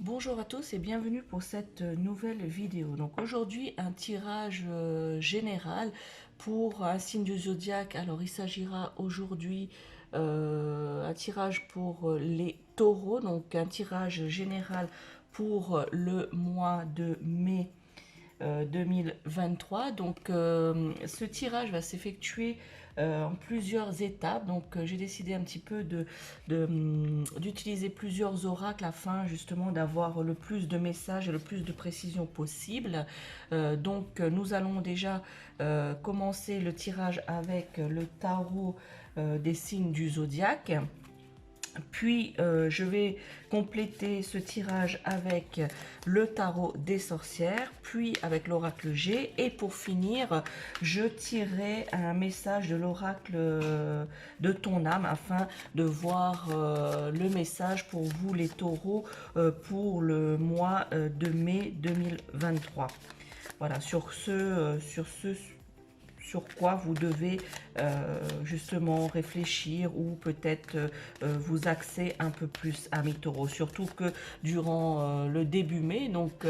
Bonjour à tous et bienvenue pour cette nouvelle vidéo. Donc aujourd'hui un tirage général pour un signe du zodiaque. Alors il s'agira aujourd'hui un tirage pour les taureaux, donc un tirage général pour le mois de mai 2023. Donc ce tirage va s'effectuer en plusieurs étapes. Donc j'ai décidé un petit peu d'utiliser plusieurs oracles afin justement d'avoir le plus de messages et le plus de précision possible. Donc nous allons déjà commencer le tirage avec le tarot des signes du zodiaque. Puis je vais compléter ce tirage avec le tarot des sorcières, puis avec l'oracle G. Et pour finir, je tirerai un message de l'oracle de ton âme afin de voir le message pour vous les taureaux pour le mois de mai 2023. Voilà, sur quoi vous devez justement réfléchir ou peut-être vous axer un peu plus à mi-taureau. Surtout que durant le début mai, donc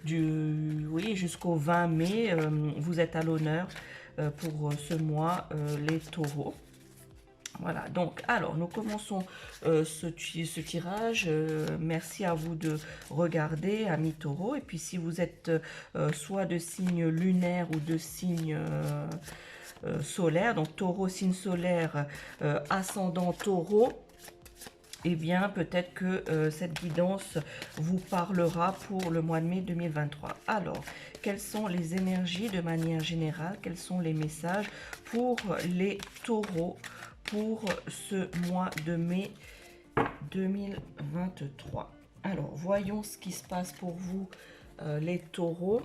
oui, jusqu'au 20 mai, vous êtes à l'honneur pour ce mois, les taureaux. Voilà, donc alors nous commençons ce tirage. Merci à vous de regarder, amis taureaux. Et puis si vous êtes soit de signe lunaire ou de signe solaire, donc taureau, signe solaire, ascendant taureau, eh bien peut-être que cette guidance vous parlera pour le mois de mai 2023. Alors, quelles sont les énergies de manière générale? Quels sont les messages pour les taureaux pour ce mois de mai 2023? Alors, voyons ce qui se passe pour vous, les taureaux,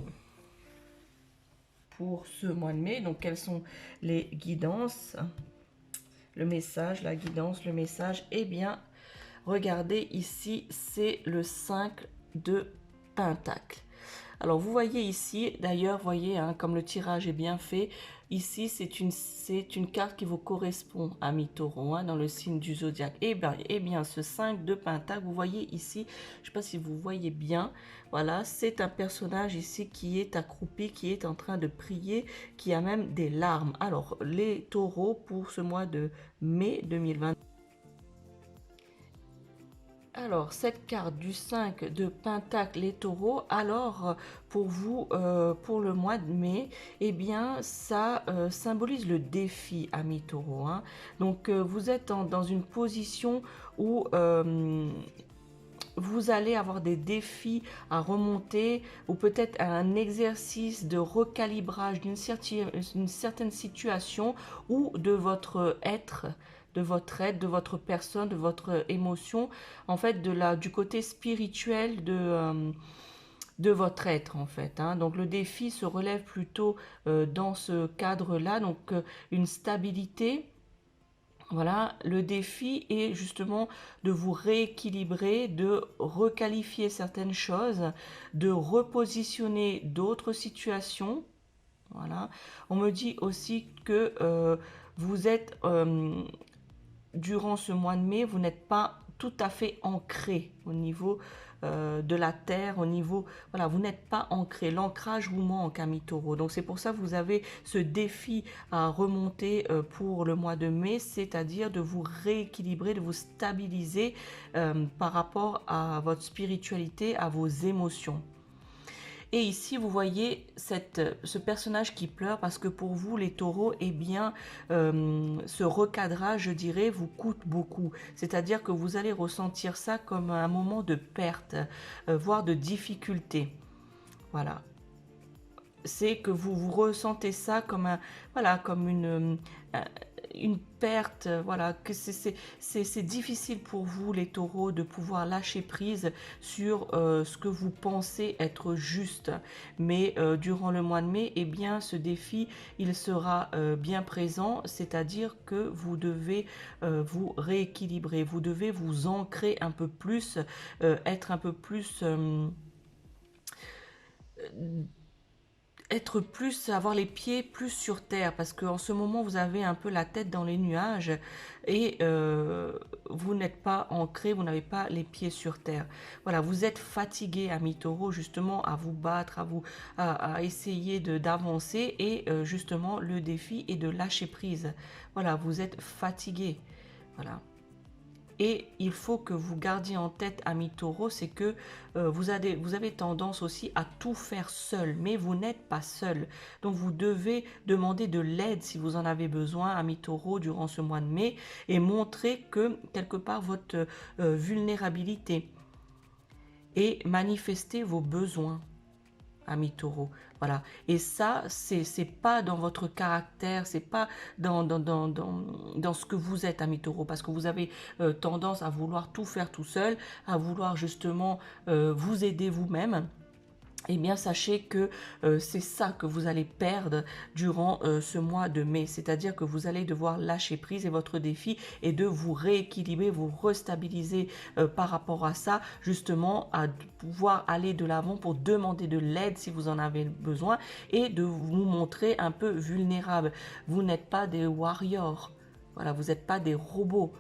pour ce mois de mai. Donc, quelles sont les guidances? Le message, la guidance, le message. Eh bien, regardez ici, c'est le 5 de Pentacle. Alors, vous voyez ici, d'ailleurs, voyez, hein, comme le tirage est bien fait, ici, c'est une carte qui vous correspond, ami taureau, hein, dans le signe du zodiaque. Eh bien, ce 5 de Pentacle, vous voyez ici, je ne sais pas si vous voyez bien, voilà, c'est un personnage ici qui est accroupi, qui est en train de prier, qui a même des larmes. Alors, les taureaux, pour ce mois de mai 2020, alors, cette carte du 5 de Pentacle, les taureaux, alors pour vous, pour le mois de mai, eh bien, ça symbolise le défi, amis taureaux, hein. Donc, vous êtes dans une position où vous allez avoir des défis à remonter ou peut-être un exercice de recalibrage d'une certaine situation ou de votre être, de votre personne, de votre émotion, en fait, du côté spirituel de votre être, en fait, hein. Donc le défi se relève plutôt dans ce cadre-là, donc une stabilité. Voilà, le défi est justement de vous rééquilibrer, de requalifier certaines choses, de repositionner d'autres situations. Voilà. On me dit aussi que vous êtes durant ce mois de mai, vous n'êtes pas tout à fait ancré au niveau de la terre, au niveau, voilà, vous n'êtes pas ancré, l'ancrage vous manque, ami taureau. Donc c'est pour ça que vous avez ce défi à remonter pour le mois de mai, c'est-à-dire de vous rééquilibrer, de vous stabiliser par rapport à votre spiritualité, à vos émotions. Et ici, vous voyez ce personnage qui pleure parce que pour vous, les taureaux, eh bien, ce recadrage, je dirais, vous coûte beaucoup. C'est-à-dire que vous allez ressentir ça comme un moment de perte, voire de difficulté. Voilà. C'est que vous ressentez ça comme voilà, comme une perte, voilà, que c'est difficile pour vous, les taureaux, de pouvoir lâcher prise sur ce que vous pensez être juste. Mais durant le mois de mai, eh bien, ce défi, il sera bien présent, c'est-à-dire que vous devez vous rééquilibrer, vous devez vous ancrer un peu plus, être un peu plus être plus, avoir les pieds plus sur terre, parce qu'en ce moment, vous avez un peu la tête dans les nuages et vous n'êtes pas ancré, vous n'avez pas les pieds sur terre. Voilà, vous êtes fatigué, ami Taureau, justement, à vous battre, à essayer d'avancer et justement, le défi est de lâcher prise. Voilà, vous êtes fatigué. Voilà. Et il faut que vous gardiez en tête, ami Taureau, c'est que vous avez tendance aussi à tout faire seul, mais vous n'êtes pas seul. Donc vous devez demander de l'aide si vous en avez besoin, ami Taureau, durant ce mois de mai, et montrer que quelque part votre vulnérabilité et manifester vos besoins, ami Taureau. Voilà. Et ça, c'est pas dans votre caractère, c'est pas dans ce que vous êtes, ami Taureau, parce que vous avez tendance à vouloir tout faire tout seul, à vouloir justement vous aider vous-même. Eh bien, sachez que c'est ça que vous allez perdre durant ce mois de mai. C'est-à-dire que vous allez devoir lâcher prise et votre défi est de vous rééquilibrer, vous restabiliser par rapport à ça, justement à pouvoir aller de l'avant pour demander de l'aide si vous en avez besoin et de vous montrer un peu vulnérable. Vous n'êtes pas des warriors. Voilà, vous n'êtes pas des robots.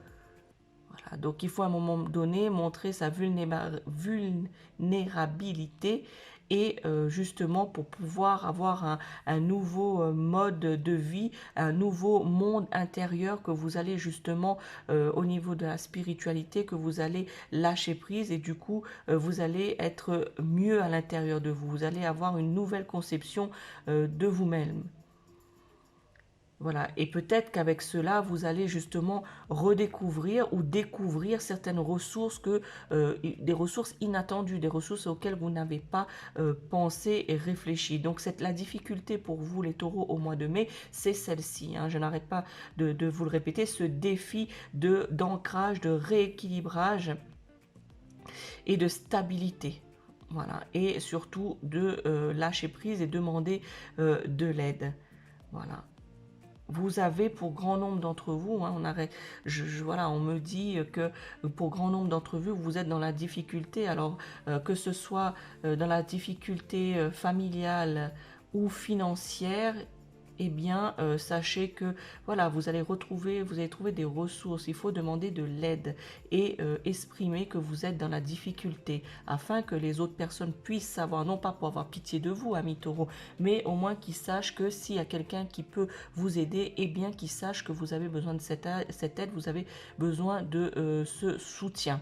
Voilà, donc il faut à un moment donné montrer sa vulnérabilité et justement pour pouvoir avoir un nouveau mode de vie, un nouveau monde intérieur que vous allez justement au niveau de la spiritualité, que vous allez lâcher prise et du coup vous allez être mieux à l'intérieur de vous. Vous allez avoir une nouvelle conception de vous-même. Voilà, et peut-être qu'avec cela, vous allez justement redécouvrir ou découvrir certaines ressources des ressources inattendues, des ressources auxquelles vous n'avez pas pensé et réfléchi. Donc la difficulté pour vous, les taureaux, au mois de mai, c'est celle-ci. Hein. Je n'arrête pas de vous le répéter, ce défi d'ancrage, de rééquilibrage et de stabilité. Voilà, et surtout de lâcher prise et demander de l'aide. Voilà. Vous avez pour grand nombre d'entre vous, hein, voilà, on me dit que pour grand nombre d'entre vous, vous êtes dans la difficulté, alors que ce soit dans la difficulté familiale ou financière, eh bien, sachez que voilà, vous allez trouver des ressources. Il faut demander de l'aide et exprimer que vous êtes dans la difficulté afin que les autres personnes puissent savoir, non pas pour avoir pitié de vous, ami Taureau, mais au moins qu'ils sachent que s'il y a quelqu'un qui peut vous aider, eh bien qu'ils sachent que vous avez besoin de cette aide, vous avez besoin de ce soutien.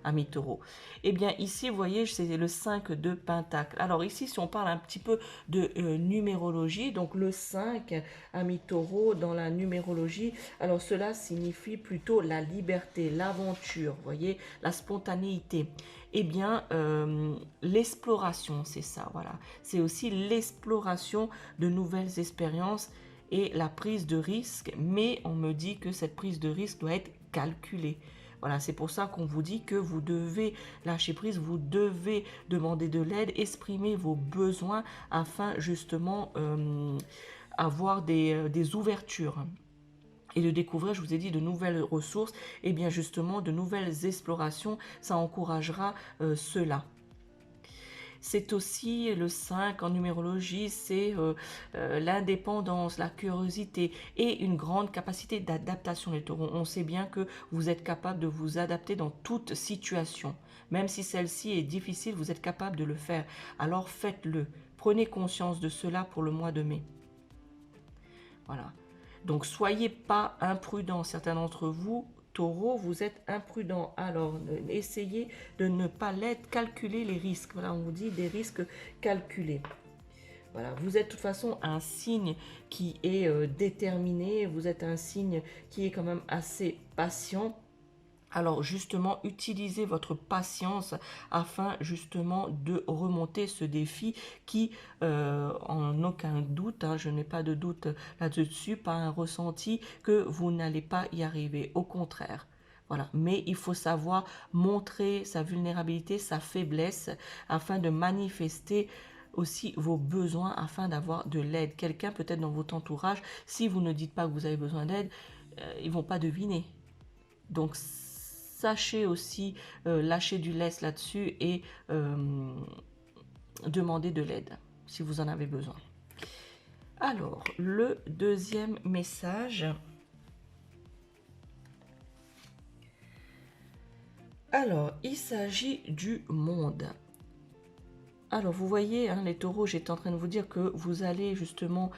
Ami Taureau. Eh bien ici, vous voyez, c'est le 5 de Pentacle. Alors ici, si on parle un petit peu de numérologie, donc le 5, ami Taureau, dans la numérologie, alors cela signifie plutôt la liberté, l'aventure, vous voyez, la spontanéité. Eh bien, l'exploration, c'est ça, voilà. C'est aussi l'exploration de nouvelles expériences et la prise de risque, mais on me dit que cette prise de risque doit être calculée. Voilà, c'est pour ça qu'on vous dit que vous devez lâcher prise, vous devez demander de l'aide, exprimer vos besoins afin justement avoir des ouvertures et de découvrir, je vous ai dit, de nouvelles ressources et bien justement de nouvelles explorations, ça encouragera cela. C'est aussi le 5 en numérologie, c'est l'indépendance, la curiosité et une grande capacité d'adaptation, les taureaux. On sait bien que vous êtes capable de vous adapter dans toute situation. Même si celle-ci est difficile, vous êtes capable de le faire. Alors faites-le. Prenez conscience de cela pour le mois de mai. Voilà. Donc soyez pas imprudents. Certains d'entre vous, Taureau, vous êtes imprudent. Alors, essayez de ne pas l'être. Calculez les risques. Voilà, on vous dit des risques calculés. Voilà, vous êtes de toute façon un signe qui est déterminé. Vous êtes un signe qui est quand même assez patient. Alors justement, utilisez votre patience afin justement de remonter ce défi qui, en aucun doute, hein, je n'ai pas de doute là-dessus, pas un ressenti que vous n'allez pas y arriver. Au contraire. Voilà. Mais il faut savoir montrer sa vulnérabilité, sa faiblesse, afin de manifester aussi vos besoins, afin d'avoir de l'aide. Quelqu'un peut-être dans votre entourage, si vous ne dites pas que vous avez besoin d'aide, ils ne vont pas deviner. Donc, sachez aussi lâcher du lest là-dessus et demander de l'aide si vous en avez besoin. Alors, le deuxième message. Alors, il s'agit du monde. Alors, vous voyez, hein, les taureaux, j'étais en train de vous dire que vous allez justement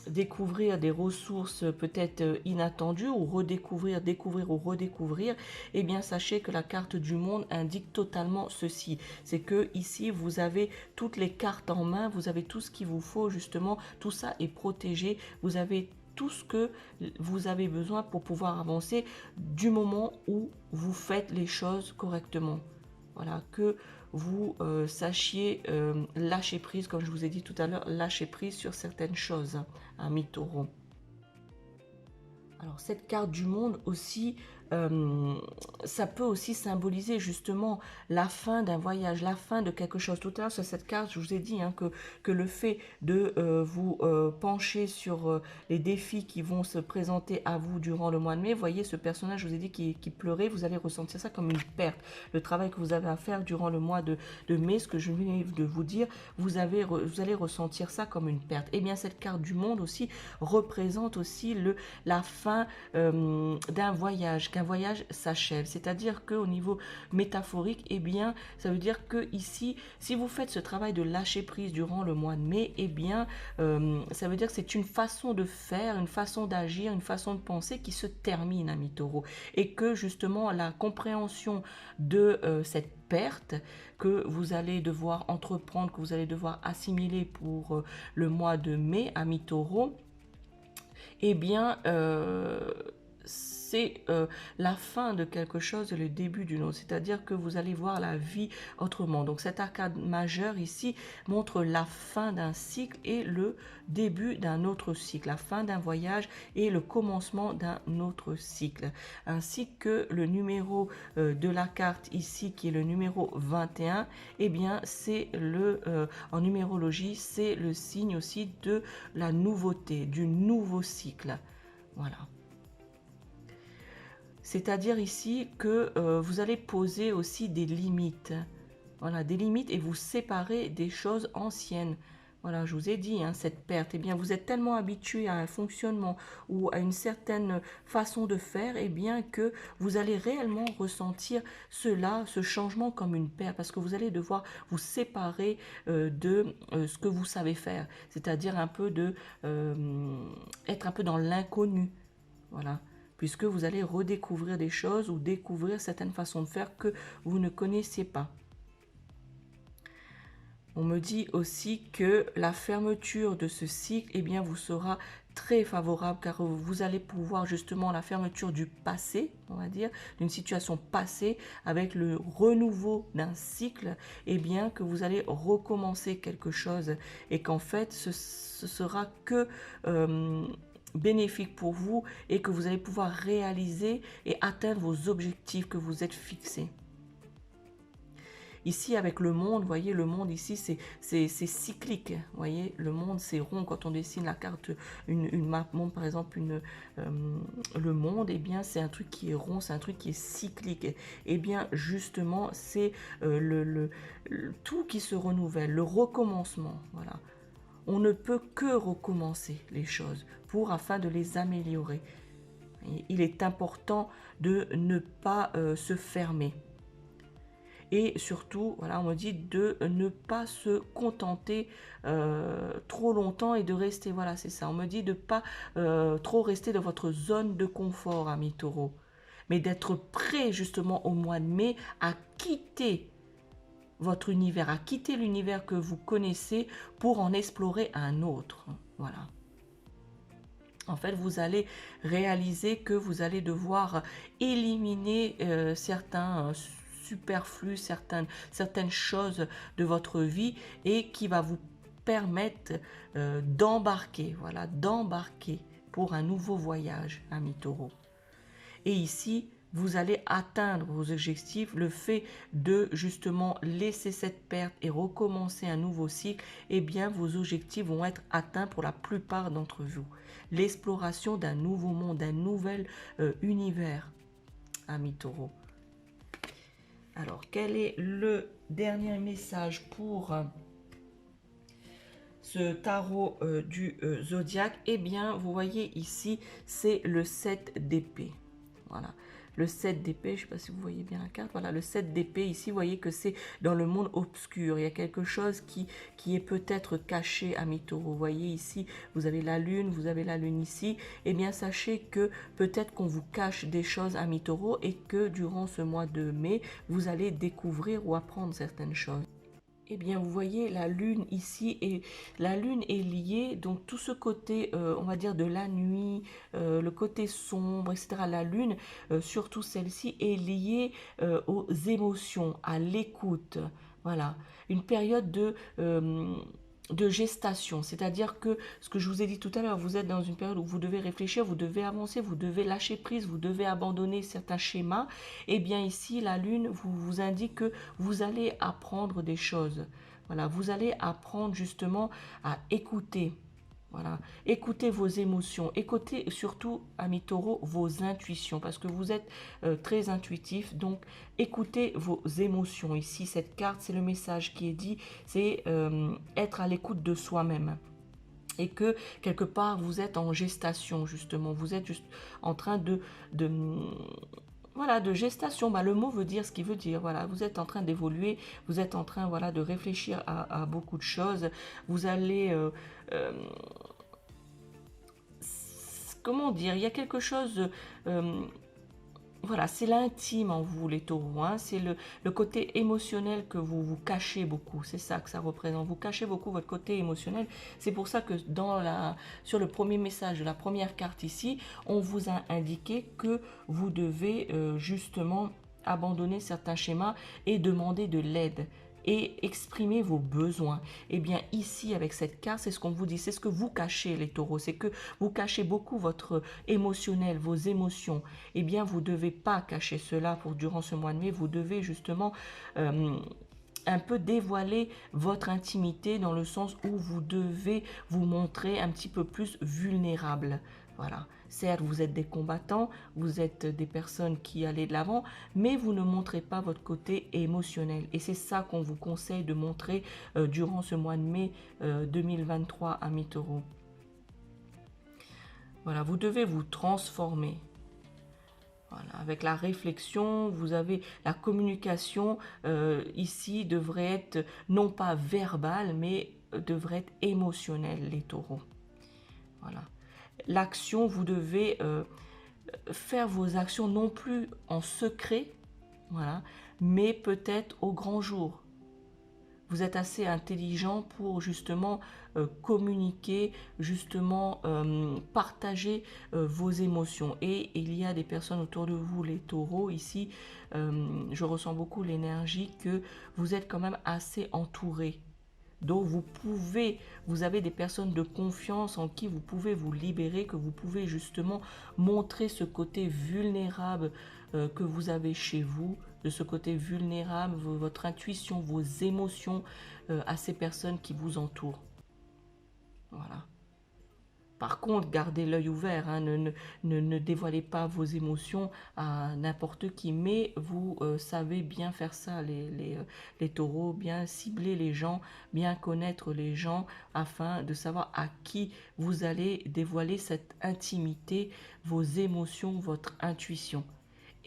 découvrir des ressources peut-être inattendues ou redécouvrir, découvrir ou redécouvrir. Eh bien, sachez que la carte du monde indique totalement ceci. C'est que ici, vous avez toutes les cartes en main, vous avez tout ce qu'il vous faut justement. Tout ça est protégé. Vous avez tout ce que vous avez besoin pour pouvoir avancer du moment où vous faites les choses correctement. Voilà, que vous sachiez lâcher prise, comme je vous ai dit tout à l'heure, lâcher prise sur certaines choses, amis taureaux. Alors cette carte du monde aussi, ça peut aussi symboliser justement la fin d'un voyage, la fin de quelque chose. Tout à l'heure sur cette carte, je vous ai dit hein, que le fait de vous pencher sur les défis qui vont se présenter à vous durant le mois de mai, voyez ce personnage, je vous ai dit, qui pleurait, vous allez ressentir ça comme une perte. Le travail que vous avez à faire durant le mois de mai, ce que je viens de vous dire, vous allez ressentir ça comme une perte. Et bien cette carte du monde aussi représente aussi la fin d'un voyage, qu'un voyage s'achève. C'est-à-dire qu'au niveau métaphorique, eh bien, ça veut dire que ici, si vous faites ce travail de lâcher prise durant le mois de mai, eh bien, ça veut dire que c'est une façon de faire, une façon d'agir, une façon de penser qui se termine, ami taureau. Et que justement, la compréhension de cette perte que vous allez devoir entreprendre, que vous allez devoir assimiler pour le mois de mai, ami taureau, eh bien, c'est la fin de quelque chose et le début d'une autre. C'est-à-dire que vous allez voir la vie autrement. Donc cet arcade majeur ici montre la fin d'un cycle et le début d'un autre cycle, la fin d'un voyage et le commencement d'un autre cycle. Ainsi que le numéro de la carte ici, qui est le numéro 21, eh bien c'est en numérologie, c'est le signe aussi de la nouveauté, du nouveau cycle. Voilà. C'est-à-dire ici que vous allez poser aussi des limites. Voilà, des limites et vous séparer des choses anciennes. Voilà, je vous ai dit, hein, cette perte, eh bien, vous êtes tellement habitué à un fonctionnement ou à une certaine façon de faire, eh bien, que vous allez réellement ressentir cela, ce changement comme une perte, parce que vous allez devoir vous séparer de ce que vous savez faire, c'est-à-dire un peu être un peu dans l'inconnu. Voilà, puisque vous allez redécouvrir des choses ou découvrir certaines façons de faire que vous ne connaissiez pas. On me dit aussi que la fermeture de ce cycle, eh bien, vous sera très favorable car vous allez pouvoir justement la fermeture du passé, on va dire, d'une situation passée avec le renouveau d'un cycle, eh bien, que vous allez recommencer quelque chose et qu'en fait, ce sera que bénéfique pour vous et que vous allez pouvoir réaliser et atteindre vos objectifs que vous êtes fixés. Ici, avec le monde, vous voyez, le monde ici, c'est cyclique. Vous voyez, le monde, c'est rond. Quand on dessine la carte, une map monde, par exemple, le monde, eh bien, c'est un truc qui est rond, c'est un truc qui est cyclique. Eh bien, justement, c'est tout qui se renouvelle, le recommencement. Voilà. On ne peut que recommencer les choses afin de les améliorer. Il est important de ne pas se fermer. Et surtout, voilà, on me dit de ne pas se contenter trop longtemps et de rester, voilà, c'est ça. On me dit de ne pas trop rester dans votre zone de confort, amis taureaux, mais d'être prêt justement au mois de mai à quitter votre univers, à quitter l'univers que vous connaissez pour en explorer un autre. Voilà. En fait, vous allez réaliser que vous allez devoir éliminer certains superflus, certaines choses de votre vie et qui va vous permettre d'embarquer, voilà, d'embarquer pour un nouveau voyage, ami taureau. Et ici, vous allez atteindre vos objectifs. Le fait de justement laisser cette perte et recommencer un nouveau cycle, eh bien, vos objectifs vont être atteints pour la plupart d'entre vous. L'exploration d'un nouveau monde, d'un nouvel univers, ami taureau. Alors, quel est le dernier message pour ce tarot du zodiaque, eh bien, vous voyez ici, c'est le 7 d'épée. Voilà. Le 7 d'épée, je ne sais pas si vous voyez bien la carte, voilà, le 7 d'épée, ici, vous voyez que c'est dans le monde obscur. Il y a quelque chose qui est peut-être caché, amis taureaux. Vous voyez ici, vous avez la lune ici. Eh bien, sachez que peut-être qu'on vous cache des choses, amis taureaux, et que durant ce mois de mai, vous allez découvrir ou apprendre certaines choses. Eh bien, vous voyez la lune ici, et la lune est liée, donc tout ce côté, on va dire, de la nuit, le côté sombre, etc. La lune, surtout celle-ci, est liée aux émotions, à l'écoute. Voilà, une période de gestation, c'est-à-dire que ce que je vous ai dit tout à l'heure, vous êtes dans une période où vous devez réfléchir, vous devez avancer, vous devez lâcher prise, vous devez abandonner certains schémas. Et bien ici, la lune vous indique que vous allez apprendre des choses. Voilà, vous allez apprendre justement à écouter. Voilà, écoutez vos émotions, écoutez surtout, amis taureaux, vos intuitions, parce que vous êtes très intuitif, donc écoutez vos émotions. Ici, cette carte, c'est le message qui est dit, c'est être à l'écoute de soi-même. Et que quelque part, vous êtes en gestation, justement, vous êtes juste en train voilà, de gestation, bah, le mot veut dire ce qu'il veut dire. Voilà, vous êtes en train d'évoluer, vous êtes en train, voilà, de réfléchir à beaucoup de choses. Vous allez, comment dire, il y a quelque chose, voilà, c'est l'intime en vous, les taureaux, hein, c'est le côté émotionnel que vous cachez beaucoup, c'est ça que ça représente, vous cachez beaucoup votre côté émotionnel. C'est pour ça que sur le premier message de la première carte ici, on vous a indiqué que vous devez justement abandonner certains schémas et demander de l'aide et exprimer vos besoins. Et bien ici, avec cette carte, c'est ce qu'on vous dit, c'est ce que vous cachez, les taureaux, c'est que vous cachez beaucoup votre émotionnel, vos émotions. Eh bien, vous ne devez pas cacher cela durant ce mois de mai, vous devez justement un peu dévoiler votre intimité, dans le sens où vous devez vous montrer un petit peu plus vulnérable. Voilà. Certes, vous êtes des combattants, vous êtes des personnes qui allez de l'avant, mais vous ne montrez pas votre côté émotionnel. Et c'est ça qu'on vous conseille de montrer durant ce mois de mai 2023, amis taureaux. Voilà, vous devez vous transformer. Voilà, avec la réflexion, vous avez la communication ici devrait être non pas verbale, mais devrait être émotionnelle, les taureaux. Voilà. L'action, vous devez faire vos actions non plus en secret, voilà, mais peut-être au grand jour. Vous êtes assez intelligent pour justement communiquer, justement partager vos émotions. Et il y a des personnes autour de vous, les taureaux, ici, je ressens beaucoup l'énergie que vous êtes quand même assez entouré. Donc vous avez des personnes de confiance en qui vous pouvez vous libérer, que vous pouvez justement montrer ce côté vulnérable que vous avez chez vous, de ce côté vulnérable, votre intuition, vos émotions à ces personnes qui vous entourent. Voilà. Par contre, gardez l'œil ouvert, hein, ne dévoilez pas vos émotions à n'importe qui, mais vous savez bien faire ça, les taureaux, bien cibler les gens, bien connaître les gens, afin de savoir à qui vous allez dévoiler cette intimité, vos émotions, votre intuition.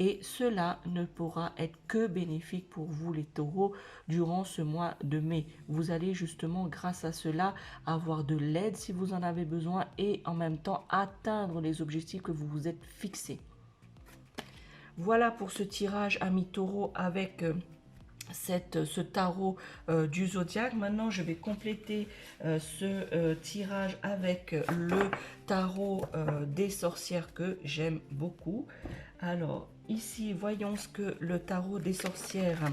Et cela ne pourra être que bénéfique pour vous, les taureaux, durant ce mois de mai. Vous allez justement, grâce à cela, avoir de l'aide si vous en avez besoin, et en même temps atteindre les objectifs que vous vous êtes fixés. Voilà pour ce tirage, amis taureaux, avec ce tarot du zodiaque. Maintenant, je vais compléter ce tirage avec le tarot des sorcières, que j'aime beaucoup. Alors, ici, voyons ce que le tarot des sorcières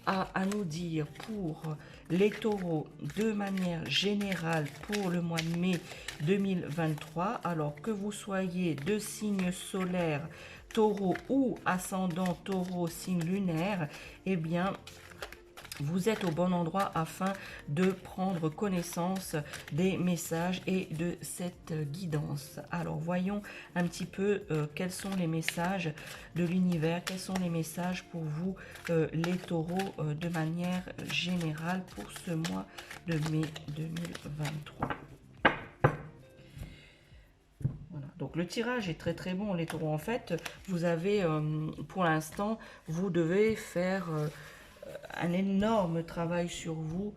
a à nous dire pour les taureaux de manière générale pour le mois de mai 2023. Alors, que vous soyez de signe solaire taureau ou ascendant taureau signe lunaire, eh bien, vous êtes au bon endroit afin de prendre connaissance des messages et de cette guidance. Alors, voyons un petit peu quels sont les messages de l'univers, quels sont les messages pour vous, les taureaux, de manière générale pour ce mois de mai 2023. Donc le tirage est très très bon les taureaux. En fait, vous avez, pour l'instant, vous devez faire un énorme travail sur vous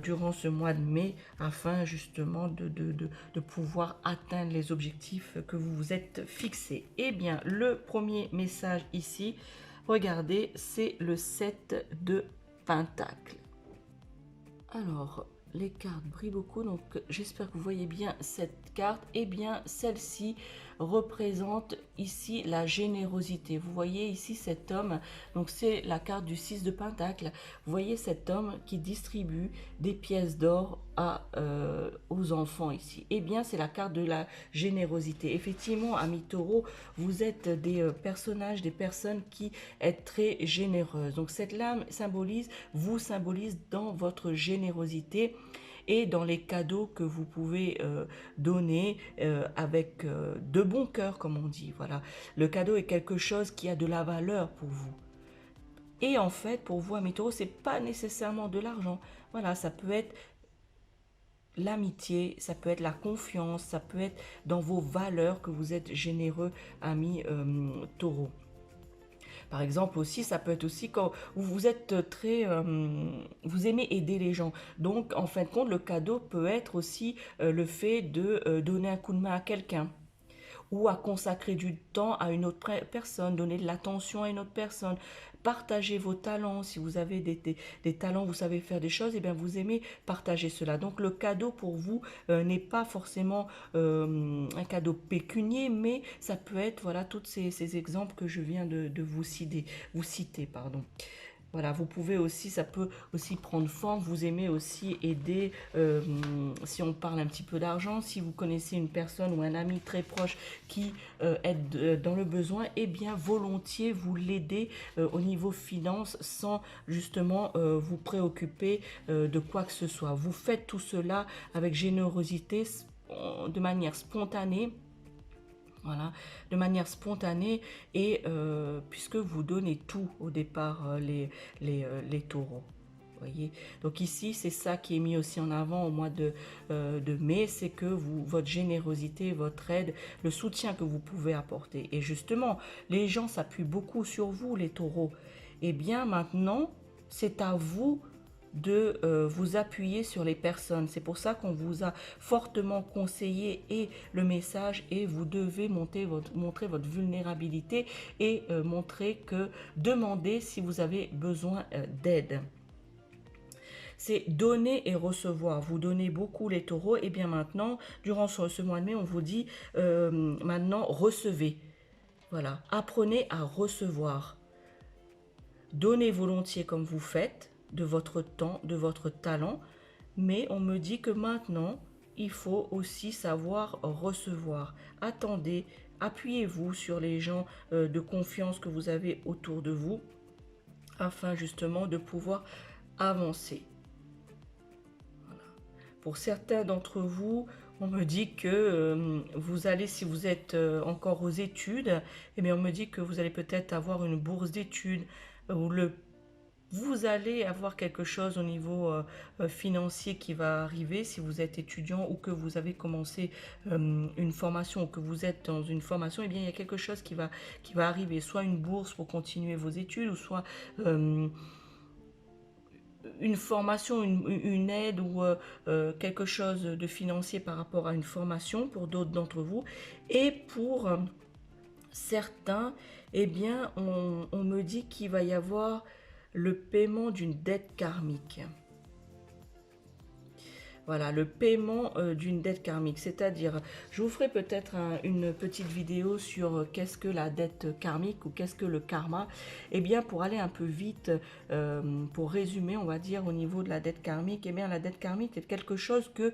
durant ce mois de mai afin justement de pouvoir atteindre les objectifs que vous vous êtes fixés. Eh bien, le premier message ici, regardez, c'est le 7 de Pentacle. Alors, les cartes brillent beaucoup, donc j'espère que vous voyez bien cette carte. Eh bien, celle-ci représente ici la générosité. Vous voyez ici cet homme, donc c'est la carte du 6 de Pentacle. Vous voyez cet homme qui distribue des pièces d'or aux enfants ici. Eh bien, c'est la carte de la générosité. Effectivement, amis taureaux, vous êtes des personnages, des personnes qui êtes très généreuses. Donc cette lame vous symbolise dans votre générosité et dans les cadeaux que vous pouvez donner avec de bon cœur, comme on dit. Voilà, le cadeau est quelque chose qui a de la valeur pour vous. Et en fait, pour vous, amis taureaux, c'est pas nécessairement de l'argent. Voilà, ça peut être l'amitié, ça peut être la confiance, ça peut être dans vos valeurs que vous êtes généreux, amis taureaux. Par exemple aussi, ça peut être aussi quand vous êtes très... vous aimez aider les gens. Donc, en fin de compte, le cadeau peut être aussi le fait de donner un coup de main à quelqu'un ou à consacrer du temps à une autre personne, donner de l'attention à une autre personne. Partagez vos talents. Si vous avez des talents, vous savez faire des choses, et bien vous aimez partager cela. Donc le cadeau pour vous n'est pas forcément un cadeau pécunier, mais ça peut être, voilà, tous ces exemples que je viens de vous citer, pardon. Voilà, vous pouvez aussi, ça peut aussi prendre forme, vous aimez aussi aider, si on parle un petit peu d'argent, si vous connaissez une personne ou un ami très proche qui est dans le besoin, eh bien volontiers vous l'aidez au niveau finance sans justement vous préoccuper de quoi que ce soit. Vous faites tout cela avec générosité, de manière spontanée. Voilà, de manière spontanée et puisque vous donnez tout au départ, les taureaux. Voyez, donc ici c'est ça qui est mis aussi en avant au mois de mai, c'est que votre générosité, votre aide, le soutien que vous pouvez apporter. Et justement, les gens s'appuient beaucoup sur vous, les taureaux. Et bien maintenant, c'est à vous de vous appuyer sur les personnes. C'est pour ça qu'on vous a fortement conseillé et le message est vous devez montrer votre vulnérabilité et demander si vous avez besoin d'aide. C'est donner et recevoir. Vous donnez beaucoup les taureaux et bien maintenant, durant ce mois de mai, on vous dit maintenant recevez. Voilà, apprenez à recevoir. Donnez volontiers comme vous faites, de votre temps, de votre talent, mais on me dit que maintenant, il faut aussi savoir recevoir. Attendez, appuyez-vous sur les gens de confiance que vous avez autour de vous, afin justement de pouvoir avancer. Voilà. Pour certains d'entre vous, on me dit que vous allez, si vous êtes encore aux études, eh bien on me dit que vous allez peut-être avoir une bourse d'études, ou vous allez avoir quelque chose au niveau financier qui va arriver si vous êtes étudiant ou que vous avez commencé une formation ou que vous êtes dans une formation. Eh bien, il y a quelque chose qui va arriver, soit une bourse pour continuer vos études ou soit une formation, une aide ou quelque chose de financier par rapport à une formation pour d'autres d'entre vous. Et pour certains, eh bien, on me dit qu'il va y avoir le paiement d'une dette karmique. Voilà, le paiement d'une dette karmique. C'est-à-dire, je vous ferai peut-être une petite vidéo sur qu'est-ce que la dette karmique ou qu'est-ce que le karma. Eh bien, pour aller un peu vite, pour résumer, on va dire, au niveau de la dette karmique, eh bien, la dette karmique est quelque chose que...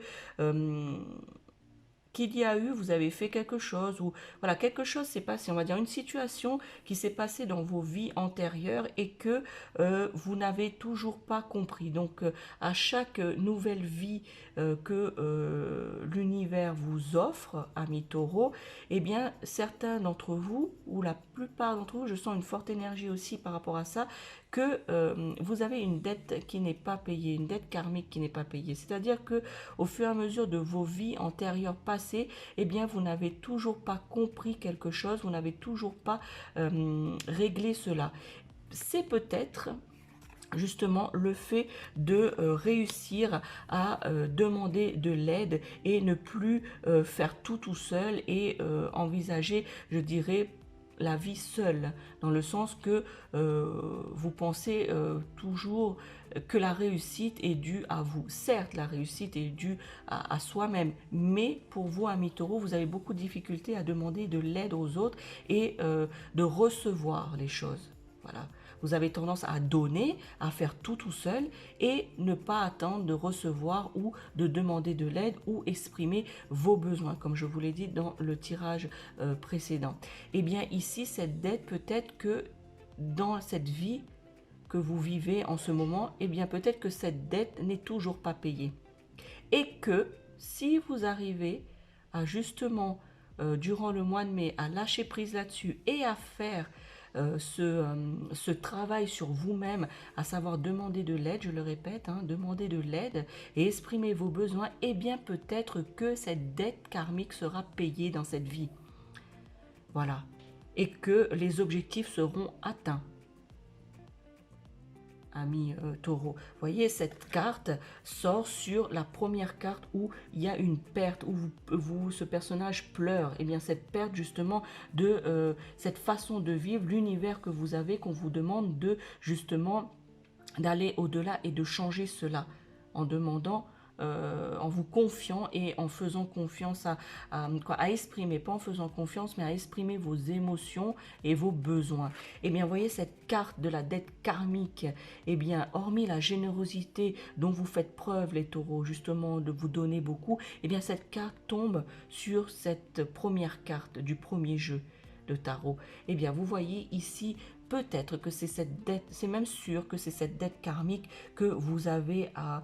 qu'il y a eu, vous avez fait quelque chose, ou voilà, quelque chose s'est passé, on va dire une situation qui s'est passée dans vos vies antérieures et que vous n'avez toujours pas compris. Donc, à chaque nouvelle vie que l'univers vous offre, ami taureau, eh bien, certains d'entre vous, ou la plupart d'entre vous, je sens une forte énergie aussi par rapport à ça, que vous avez une dette qui n'est pas payée, une dette karmique qui n'est pas payée. C'est-à-dire que au fur et à mesure de vos vies antérieures passées, eh bien, vous n'avez toujours pas compris quelque chose, vous n'avez toujours pas réglé cela. C'est peut-être justement le fait de réussir à demander de l'aide et ne plus faire tout seul et envisager, je dirais, la vie seule, dans le sens que vous pensez toujours que la réussite est due à vous. Certes, la réussite est due à soi-même, mais pour vous, amis taureaux, vous avez beaucoup de difficultés à demander de l'aide aux autres et de recevoir les choses. Voilà. Vous avez tendance à donner, à faire tout seul et ne pas attendre de recevoir ou de demander de l'aide ou exprimer vos besoins, comme je vous l'ai dit dans le tirage précédent. Eh bien ici, cette dette, peut-être que dans cette vie que vous vivez en ce moment, eh bien peut-être que cette dette n'est toujours pas payée. Et que si vous arrivez à justement, durant le mois de mai, à lâcher prise là-dessus et à faire ce travail sur vous-même, à savoir demander de l'aide, je le répète, hein, demander de l'aide et exprimer vos besoins, eh bien peut-être que cette dette karmique sera payée dans cette vie. Voilà. Et que les objectifs seront atteints. Ami taureau. Voyez, cette carte sort sur la première carte où il y a une perte, où ce personnage pleure. Et bien cette perte justement de cette façon de vivre, l'univers que vous avez, qu'on vous demande de justement d'aller au-delà et de changer cela en demandant en vous confiant et en faisant confiance à exprimer, pas en faisant confiance, mais à exprimer vos émotions et vos besoins. Et bien, vous voyez cette carte de la dette karmique, et bien, hormis la générosité dont vous faites preuve, les taureaux, justement, de vous donner beaucoup, et bien, cette carte tombe sur cette première carte du premier jeu de tarot. Et bien, vous voyez ici, peut-être que c'est cette dette, c'est même sûr que c'est cette dette karmique que vous avez à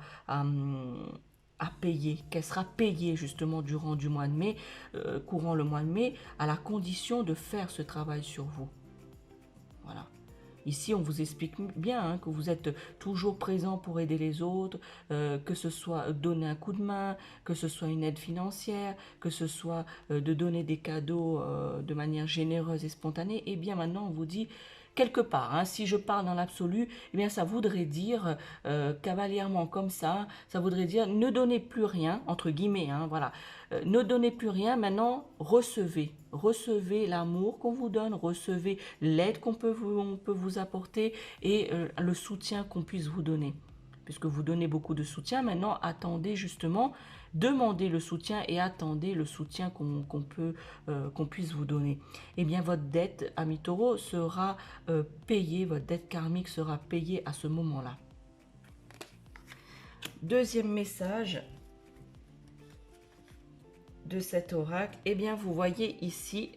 payer, qu'elle sera payée justement durant du mois de mai, courant le mois de mai, à la condition de faire ce travail sur vous. Voilà. Ici, on vous explique bien hein, que vous êtes toujours présent pour aider les autres, que ce soit donner un coup de main, que ce soit une aide financière, que ce soit de donner des cadeaux de manière généreuse et spontanée. Et bien maintenant, on vous dit quelque part, hein, si je parle dans l'absolu, eh bien ça voudrait dire cavalièrement comme ça voudrait dire ne donnez plus rien, entre guillemets, hein, voilà, ne donnez plus rien, maintenant recevez. Recevez l'amour qu'on vous donne, recevez l'aide on peut vous apporter et le soutien qu'on puisse vous donner. Puisque vous donnez beaucoup de soutien, maintenant attendez justement, demandez le soutien et attendez le soutien qu'on puisse vous donner. Eh bien votre dette, ami taureau, sera payée, votre dette karmique sera payée à ce moment-là. Deuxième message de cet oracle, eh bien vous voyez ici,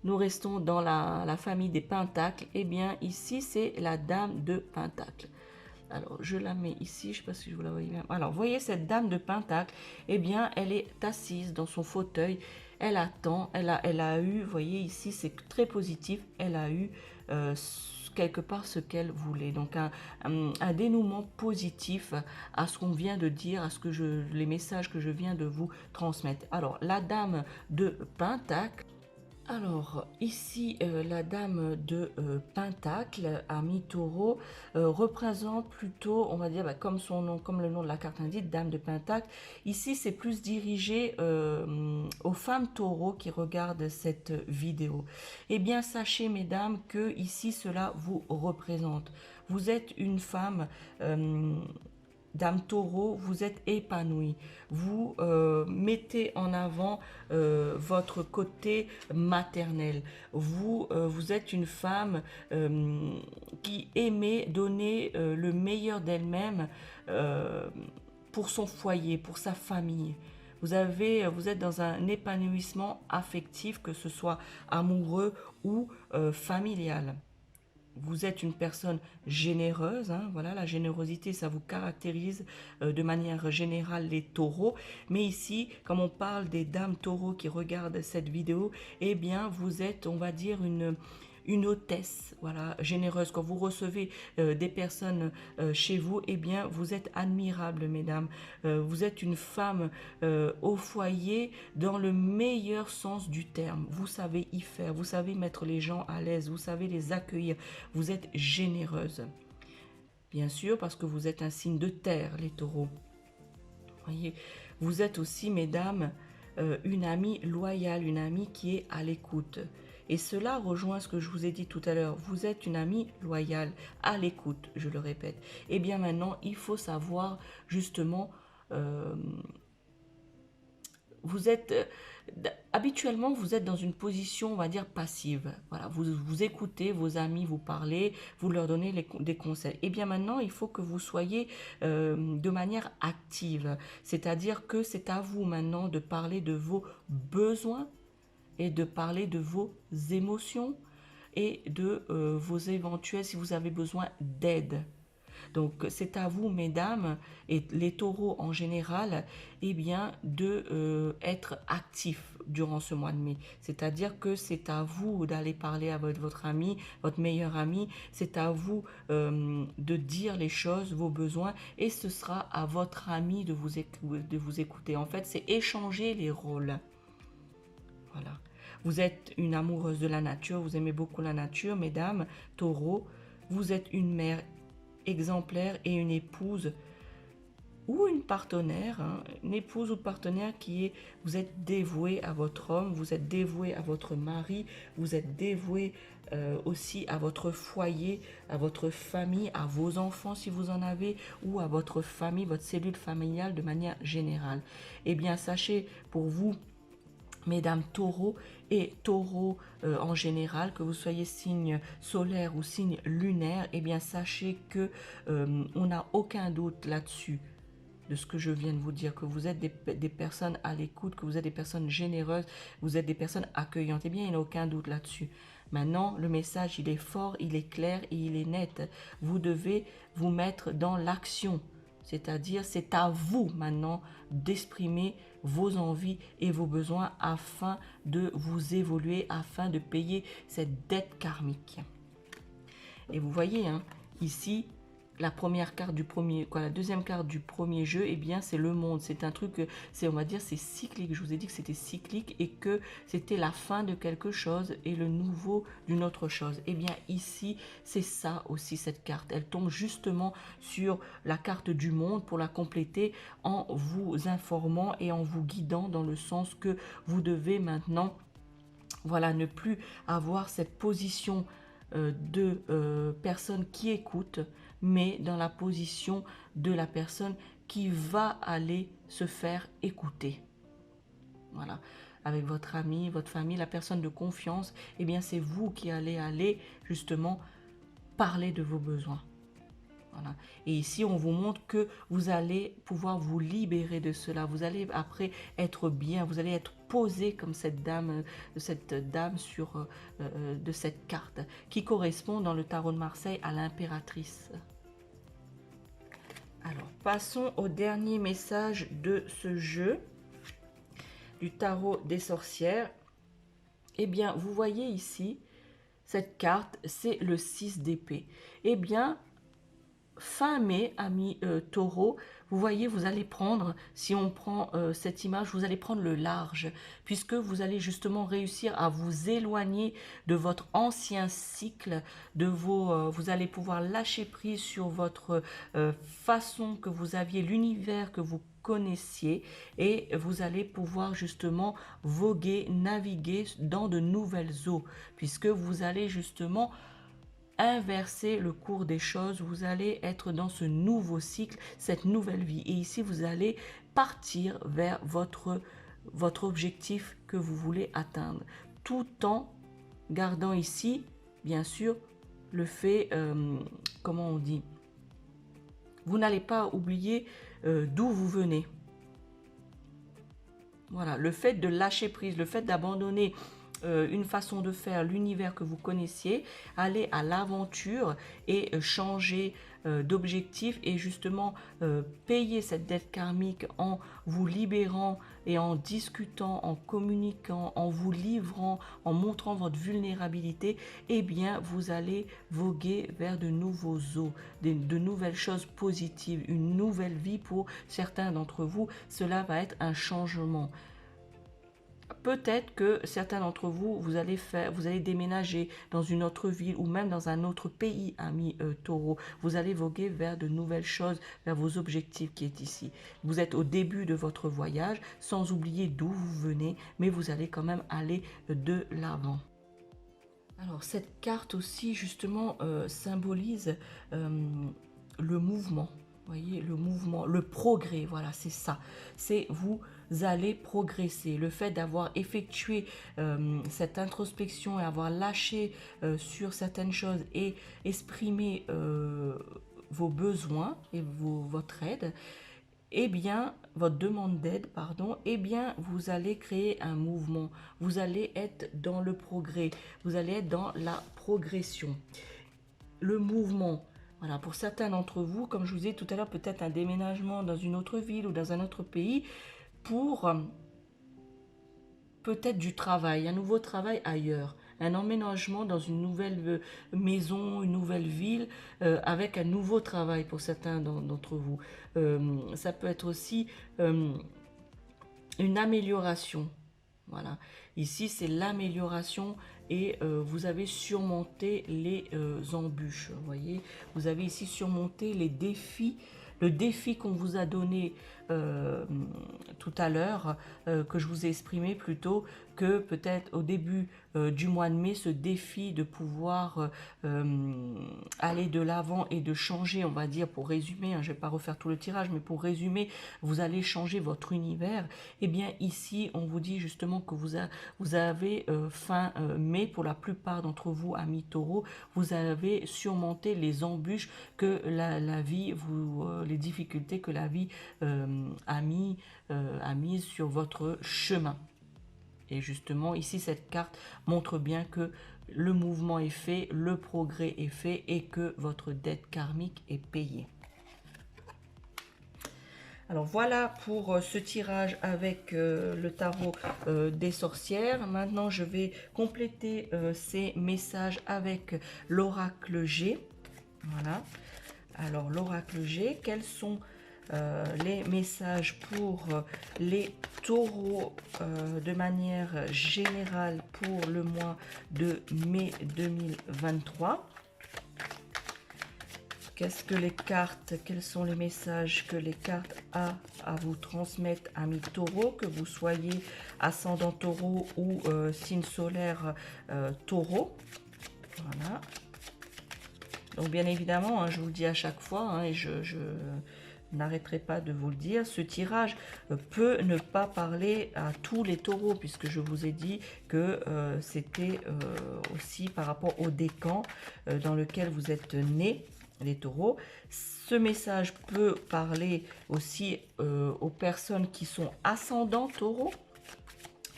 nous restons dans la famille des pentacles, eh bien ici c'est la dame de pentacles. Alors je la mets ici, je ne sais pas si vous la voyez bien. Alors vous voyez cette dame de pentacles, eh bien elle est assise dans son fauteuil, elle attend, elle a eu, vous voyez ici c'est très positif, elle a eu quelque part ce qu'elle voulait. Donc un dénouement positif à ce qu'on vient de dire, à ce que les messages que je viens de vous transmettre. Alors la dame de Pentacle. Alors ici la dame de Pentacle, ami taureau, représente plutôt, on va dire comme son nom, comme le nom de la carte indique, dame de Pentacle. Ici c'est plus dirigé aux femmes taureaux qui regardent cette vidéo. Eh bien sachez mesdames que ici cela vous représente. Vous êtes une femme dame taureau, vous êtes épanouie, vous mettez en avant votre côté maternel, vous êtes une femme qui aimait donner le meilleur d'elle-même pour son foyer, pour sa famille. vous êtes dans un épanouissement affectif, que ce soit amoureux ou familial. Vous êtes une personne généreuse, hein, voilà, la générosité, ça vous caractérise de manière générale les taureaux. Mais ici, comme on parle des dames taureaux qui regardent cette vidéo, eh bien, vous êtes, on va dire, une hôtesse, voilà, généreuse. Quand vous recevez des personnes chez vous, eh bien, vous êtes admirable, mesdames. Vous êtes une femme au foyer dans le meilleur sens du terme. Vous savez y faire, vous savez mettre les gens à l'aise, vous savez les accueillir. Vous êtes généreuse. Bien sûr, parce que vous êtes un signe de terre, les taureaux. Voyez, vous êtes aussi, mesdames, une amie loyale, une amie qui est à l'écoute. Et cela rejoint ce que je vous ai dit tout à l'heure. Vous êtes une amie loyale, à l'écoute, je le répète. Et bien maintenant, il faut savoir justement, vous êtes habituellement vous êtes dans une position, on va dire, passive. Voilà, vous écoutez vos amis vous parler, vous leur donnez des conseils. Et bien maintenant, il faut que vous soyez de manière active, c'est-à-dire que c'est à vous maintenant de parler de vos besoins et de parler de vos émotions et de vos éventuels, si vous avez besoin d'aide. Donc c'est à vous, mesdames, et les taureaux en général, eh bien, de être actifs durant ce mois de mai. C'est-à-dire que c'est à vous d'aller parler à votre ami, votre meilleur ami. C'est à vous de dire les choses, vos besoins, et ce sera à votre ami de vous écouter. En fait, c'est échanger les rôles. Voilà. Vous êtes une amoureuse de la nature, vous aimez beaucoup la nature, mesdames, taureaux. Vous êtes une mère exemplaire et une épouse ou une partenaire, hein, une épouse ou partenaire qui est, vous êtes dévoué à votre homme, vous êtes dévoué à votre mari, vous êtes dévoué aussi à votre foyer, à votre famille, à vos enfants si vous en avez, ou à votre famille, votre cellule familiale de manière générale. Eh bien, sachez pour vous, mesdames taureaux et taureaux en général, que vous soyez signe solaire ou signe lunaire, eh bien sachez que on n'a aucun doute là-dessus de ce que je viens de vous dire, que vous êtes des personnes à l'écoute, que vous êtes des personnes généreuses, vous êtes des personnes accueillantes. Eh bien, il n'y a aucun doute là-dessus. Maintenant, le message, il est fort, il est clair et il est net. Vous devez vous mettre dans l'action. C'est-à-dire, c'est à vous maintenant d'exprimer vos envies et vos besoins afin de vous évoluer, afin de payer cette dette karmique. Et vous voyez, hein, ici, la première carte du premier, quoi, la deuxième carte du premier jeu, eh bien, c'est le monde. C'est un truc, c'est, on va dire, c'est cyclique. Je vous ai dit que c'était cyclique et que c'était la fin de quelque chose et le nouveau d'une autre chose. Eh bien, ici, c'est ça aussi, cette carte. Elle tombe justement sur la carte du monde pour la compléter en vous informant et en vous guidant dans le sens que vous devez maintenant, voilà, ne plus avoir cette position de personne qui écoute, mais dans la position de la personne qui va aller se faire écouter. Voilà, avec votre ami, votre famille, la personne de confiance, eh bien c'est vous qui allez justement parler de vos besoins. Voilà. Et ici, on vous montre que vous allez pouvoir vous libérer de cela. Vous allez après être bien, vous allez être posé comme cette dame sur de cette carte qui correspond dans le tarot de Marseille à l'impératrice. Alors, passons au dernier message de ce jeu du tarot des sorcières. Eh bien, vous voyez ici, cette carte, c'est le 6 d'épée. Eh bien, fin mai, amis taureaux, vous voyez, vous allez prendre, si on prend cette image, vous allez prendre le large, puisque vous allez justement réussir à vous éloigner de votre ancien cycle, de vos, vous allez pouvoir lâcher prise sur votre façon que vous aviez, l'univers que vous connaissiez, et vous allez pouvoir justement voguer, naviguer dans de nouvelles eaux, puisque vous allez justement inverser le cours des choses, vous allez être dans ce nouveau cycle, cette nouvelle vie. Et ici, vous allez partir vers votre objectif que vous voulez atteindre, tout en gardant ici, bien sûr, le fait, comment on dit, vous n'allez pas oublier d'où vous venez. Voilà, le fait de lâcher prise, le fait d'abandonner une façon de faire, l'univers que vous connaissiez, aller à l'aventure et changer d'objectif et justement payer cette dette karmique en vous libérant et en discutant, en communiquant, en vous livrant, en montrant votre vulnérabilité, eh bien vous allez voguer vers de nouveaux eaux, de nouvelles choses positives, une nouvelle vie pour certains d'entre vous. Cela va être un changement. Peut-être que certains d'entre vous, vous allez déménager dans une autre ville ou même dans un autre pays, ami Taureau. Vous allez voguer vers de nouvelles choses, vers vos objectifs qui est ici. Vous êtes au début de votre voyage, sans oublier d'où vous venez, mais vous allez quand même aller de l'avant. Alors cette carte aussi justement symbolise le mouvement. Vous voyez, le mouvement, le progrès, voilà, c'est ça. C'est vous allez progresser. Le fait d'avoir effectué cette introspection et avoir lâché sur certaines choses et exprimé vos besoins et votre aide, eh bien, votre demande d'aide, pardon, eh bien, vous allez créer un mouvement. Vous allez être dans le progrès. Vous allez être dans la progression. Le mouvement. Voilà, pour certains d'entre vous, comme je vous disais tout à l'heure, peut-être un déménagement dans une autre ville ou dans un autre pays pour peut-être du travail, un nouveau travail ailleurs, un emménagement dans une nouvelle maison, une nouvelle ville, avec un nouveau travail pour certains d'entre vous. Ça peut être aussi une amélioration. Voilà. Ici, c'est l'amélioration et vous avez surmonté les embûches. Vous voyez, vous avez ici surmonté les défis. Le défi qu'on vous a donné tout à l'heure, que je vous ai exprimé plutôt, que peut-être au début du mois de mai, ce défi de pouvoir aller de l'avant et de changer, on va dire, pour résumer, hein, je ne vais pas refaire tout le tirage, mais pour résumer, vous allez changer votre univers. Eh bien ici, on vous dit justement que vous avez fin mai, pour la plupart d'entre vous, amis taureaux, vous avez surmonté les embûches que la vie, les difficultés que la vie a mises sur votre chemin. Et justement, ici, cette carte montre bien que le mouvement est fait, le progrès est fait et que votre dette karmique est payée. Alors voilà pour ce tirage avec le tarot des sorcières. Maintenant, je vais compléter ces messages avec l'oracle G. Voilà. Alors, l'oracle G, quels sont les messages pour les taureaux de manière générale pour le mois de mai 2023? Qu'est-ce que les cartes, quels sont les messages que les cartes a à vous transmettre, amis taureaux, que vous soyez ascendant taureau ou signe solaire taureau? Voilà. Donc bien évidemment, hein, je vous le dis à chaque fois, hein, et je n'arrêterai pas de vous le dire, ce tirage peut ne pas parler à tous les taureaux, puisque je vous ai dit que c'était aussi par rapport au décan dans lequel vous êtes nés, les taureaux. Ce message peut parler aussi aux personnes qui sont ascendants taureaux.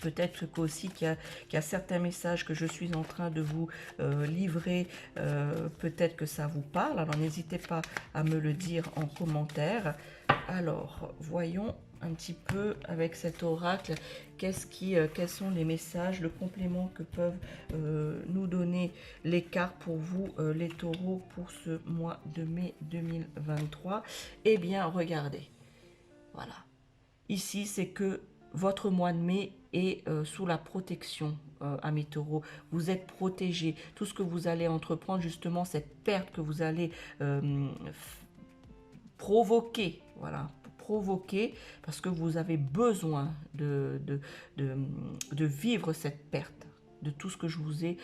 Peut-être qu'aussi qu'il y a certains messages que je suis en train de vous livrer, peut-être que ça vous parle. Alors n'hésitez pas à me le dire en commentaire. Alors voyons un petit peu avec cet oracle, quels sont les messages, le complément que peuvent nous donner les cartes pour vous, les taureaux, pour ce mois de mai 2023. Eh bien, regardez. Voilà. Ici, c'est que votre mois de mai est sous la protection, amis taureaux. Vous êtes protégés. Tout ce que vous allez entreprendre, justement, cette perte que vous allez provoquer, voilà, provoquer, parce que vous avez besoin de vivre cette perte, de tout ce que je vous ai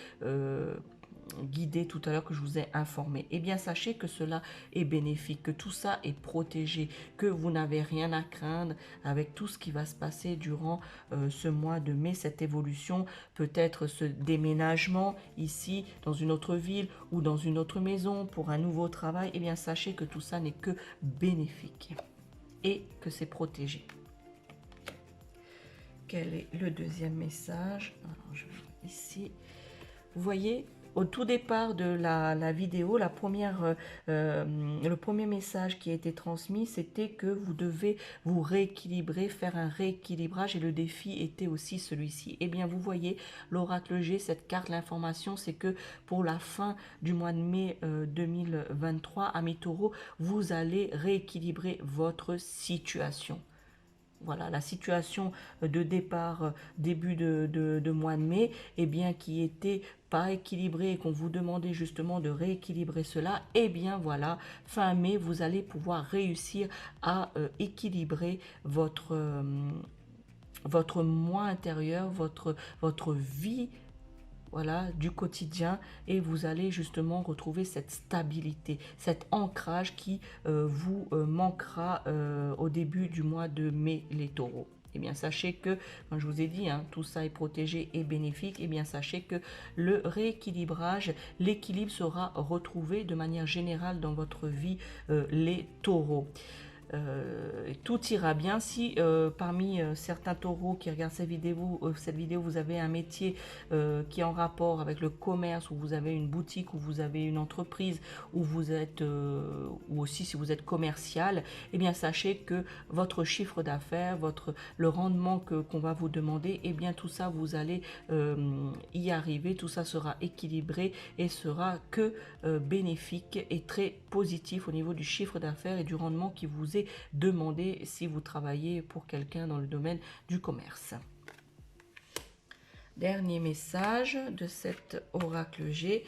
guidé tout à l'heure, que je vous ai informé. Eh bien, sachez que cela est bénéfique, que tout ça est protégé, que vous n'avez rien à craindre avec tout ce qui va se passer durant ce mois de mai, cette évolution, peut-être ce déménagement ici, dans une autre ville ou dans une autre maison pour un nouveau travail. Eh bien, sachez que tout ça n'est que bénéfique et que c'est protégé. quel est le deuxième message? Alors, je vais ici. Vous voyez, au tout départ de la vidéo, le premier message qui a été transmis, c'était que vous devez vous rééquilibrer, faire un rééquilibrage, et le défi était aussi celui-ci. Eh bien, vous voyez, l'oracle G, cette carte, l'information, c'est que pour la fin du mois de mai 2023, amis taureaux, vous allez rééquilibrer votre situation. Voilà, la situation de départ début de mois de mai, eh bien, qui était pas équilibrée et qu'on vous demandait justement de rééquilibrer cela, eh bien voilà, fin mai, vous allez pouvoir réussir à équilibrer votre moi intérieur, votre vie, voilà, du quotidien, et vous allez justement retrouver cette stabilité, cet ancrage qui vous manquera au début du mois de mai, les taureaux. Eh bien, sachez que, comme je vous ai dit, hein, tout ça est protégé et bénéfique. Eh bien, sachez que le rééquilibrage, l'équilibre sera retrouvé de manière générale dans votre vie, les taureaux. Tout ira bien. Si parmi certains taureaux qui regardent cette vidéo, vous avez un métier qui est en rapport avec le commerce, ou vous avez une boutique, ou vous avez une entreprise, ou vous êtes, ou aussi si vous êtes commercial, eh bien sachez que votre chiffre d'affaires, le rendement qu'on va vous demander, eh bien tout ça, vous allez y arriver. Tout ça sera équilibré et sera que bénéfique et très positif au niveau du chiffre d'affaires et du rendement qui vous est demandé si vous travaillez pour quelqu'un dans le domaine du commerce. Dernier message de cet oracle G.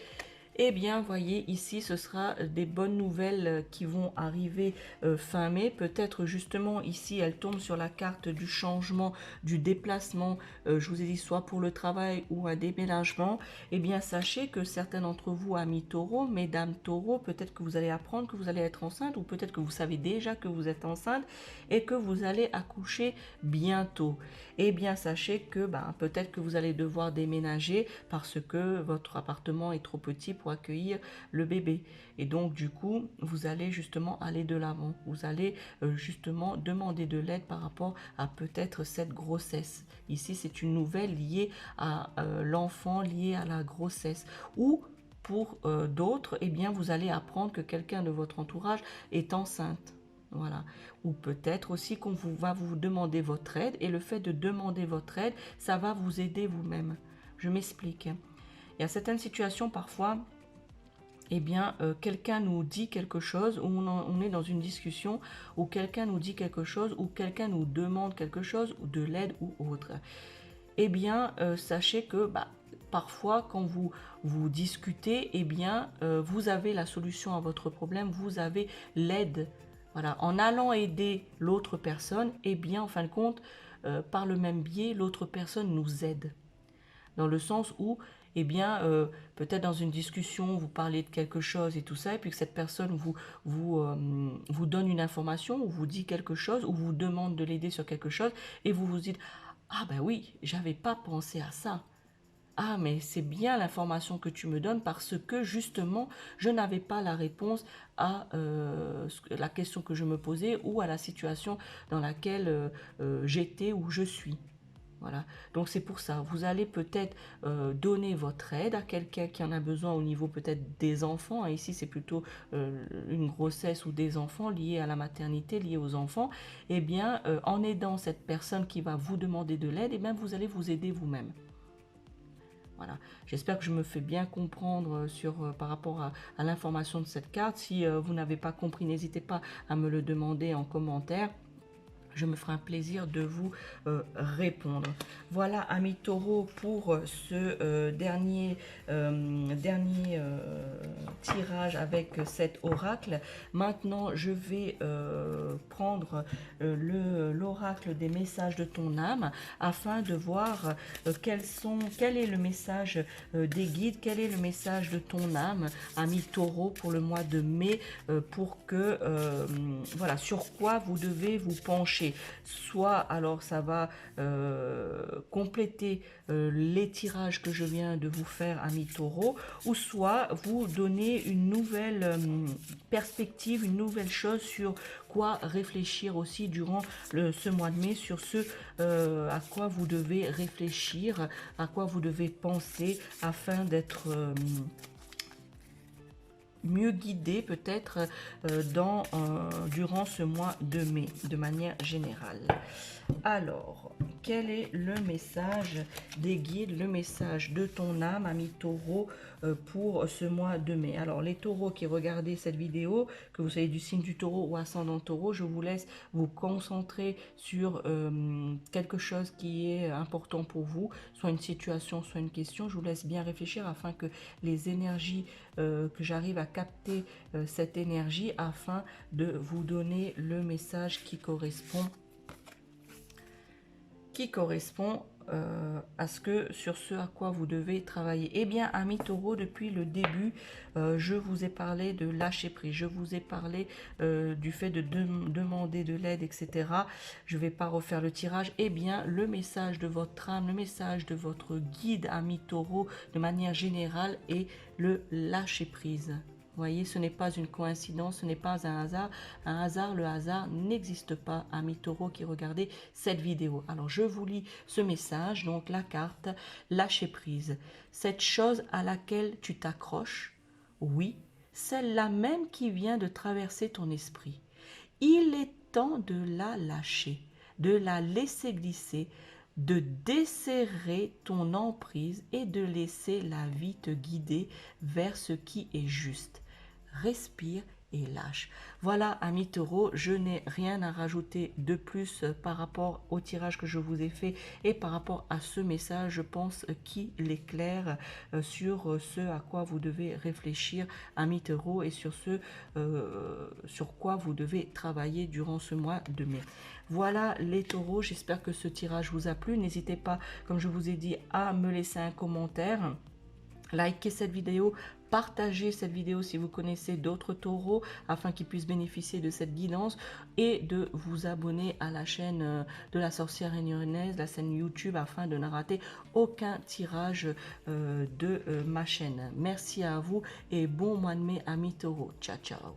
Eh bien, voyez, ici, ce sera des bonnes nouvelles qui vont arriver fin mai. Peut-être justement, ici, elle tombe sur la carte du changement, du déplacement. Je vous ai dit, soit pour le travail ou un déménagement. Eh bien, sachez que certains d'entre vous, amis taureaux, mesdames taureaux, peut-être que vous allez apprendre que vous allez être enceinte, ou peut-être que vous savez déjà que vous êtes enceinte et que vous allez accoucher bientôt. Eh bien, sachez que peut-être que vous allez devoir déménager parce que votre appartement est trop petit pour accueillir le bébé, et donc du coup vous allez justement aller de l'avant, vous allez justement demander de l'aide par rapport à peut-être cette grossesse. Ici c'est une nouvelle liée à l'enfant, liée à la grossesse, ou pour d'autres, eh bien vous allez apprendre que quelqu'un de votre entourage est enceinte. Voilà. Ou peut-être aussi qu'on va vous demander votre aide, et le fait de demander votre aide, ça va vous aider vous-même. Je m'explique. Il y a certaines situations parfois, eh bien, quelqu'un nous dit quelque chose, ou on est dans une discussion, ou quelqu'un nous dit quelque chose, ou quelqu'un nous demande quelque chose, ou de l'aide ou autre. Eh bien, sachez que parfois, quand vous discutez, eh bien, vous avez la solution à votre problème, vous avez l'aide. Voilà, en allant aider l'autre personne, eh bien, en fin de compte, par le même biais, l'autre personne nous aide. Dans le sens où, eh bien, peut-être dans une discussion, vous parlez de quelque chose et tout ça, et puis que cette personne vous donne une information, ou vous dit quelque chose, ou vous demande de l'aider sur quelque chose, et vous vous dites, ah ben oui, j'avais pas pensé à ça. Ah, mais c'est bien l'information que tu me donnes, parce que justement, je n'avais pas la réponse à la question que je me posais, ou à la situation dans laquelle j'étais ou je suis. Voilà, donc c'est pour ça, vous allez peut-être donner votre aide à quelqu'un qui en a besoin au niveau peut-être des enfants. Ici c'est plutôt une grossesse ou des enfants liés à la maternité, liés aux enfants. Eh bien, en aidant cette personne qui va vous demander de l'aide, eh bien vous allez vous aider vous-même. Voilà, j'espère que je me fais bien comprendre par rapport à l'information de cette carte. Si vous n'avez pas compris, n'hésitez pas à me le demander en commentaire. Je me ferai un plaisir de vous répondre. Voilà, amis taureaux, pour ce dernier tirage avec cet oracle. Maintenant, je vais prendre l'oracle des messages de ton âme, afin de voir quel est le message des guides, quel est le message de ton âme, amis taureaux, pour le mois de mai, pour que, voilà, sur quoi vous devez vous pencher. Soit alors ça va compléter les tirages que je viens de vous faire, amis taureaux, ou soit vous donner une nouvelle perspective, une nouvelle chose sur quoi réfléchir aussi durant ce mois de mai, sur ce à quoi vous devez réfléchir, à quoi vous devez penser afin d'être mieux guidé peut-être durant ce mois de mai de manière générale. Alors, quel est le message des guides, le message de ton âme, ami taureau, pour ce mois de mai? Alors, les taureaux qui regardaient cette vidéo, que vous soyez du signe du taureau ou ascendant taureau, je vous laisse vous concentrer sur quelque chose qui est important pour vous, soit une situation, soit une question. Je vous laisse bien réfléchir afin que les énergies, que j'arrive à capter cette énergie afin de vous donner le message qui correspond sur ce à quoi vous devez travailler. Eh bien, amis taureaux, depuis le début, je vous ai parlé de lâcher prise, je vous ai parlé du fait de demander de l'aide, etc. Je ne vais pas refaire le tirage. Eh bien, le message de votre âme, le message de votre guide, amis taureaux, de manière générale, est le lâcher prise. Vous voyez, ce n'est pas une coïncidence, ce n'est pas un hasard. Un hasard, le hasard n'existe pas, amis taureaux qui regardez cette vidéo. Alors, je vous lis ce message, donc la carte, lâcher prise. Cette chose à laquelle tu t'accroches, oui, celle-là même qui vient de traverser ton esprit. Il est temps de la lâcher, de la laisser glisser, de desserrer ton emprise et de laisser la vie te guider vers ce qui est juste. Respire et lâche. Voilà, amis taureaux, je n'ai rien à rajouter de plus par rapport au tirage que je vous ai fait et par rapport à ce message, je pense qu'il éclaire sur ce à quoi vous devez réfléchir, amis taureaux, et sur ce sur quoi vous devez travailler durant ce mois de mai. Voilà les taureaux, j'espère que ce tirage vous a plu. N'hésitez pas, comme je vous ai dit, à me laisser un commentaire. Likez cette vidéo, partagez cette vidéo si vous connaissez d'autres taureaux afin qu'ils puissent bénéficier de cette guidance et de vous abonner à la chaîne de la sorcière réunionnaise, la chaîne YouTube, afin de ne rater aucun tirage de ma chaîne. Merci à vous et bon mois de mai, amis taureaux. Ciao, ciao.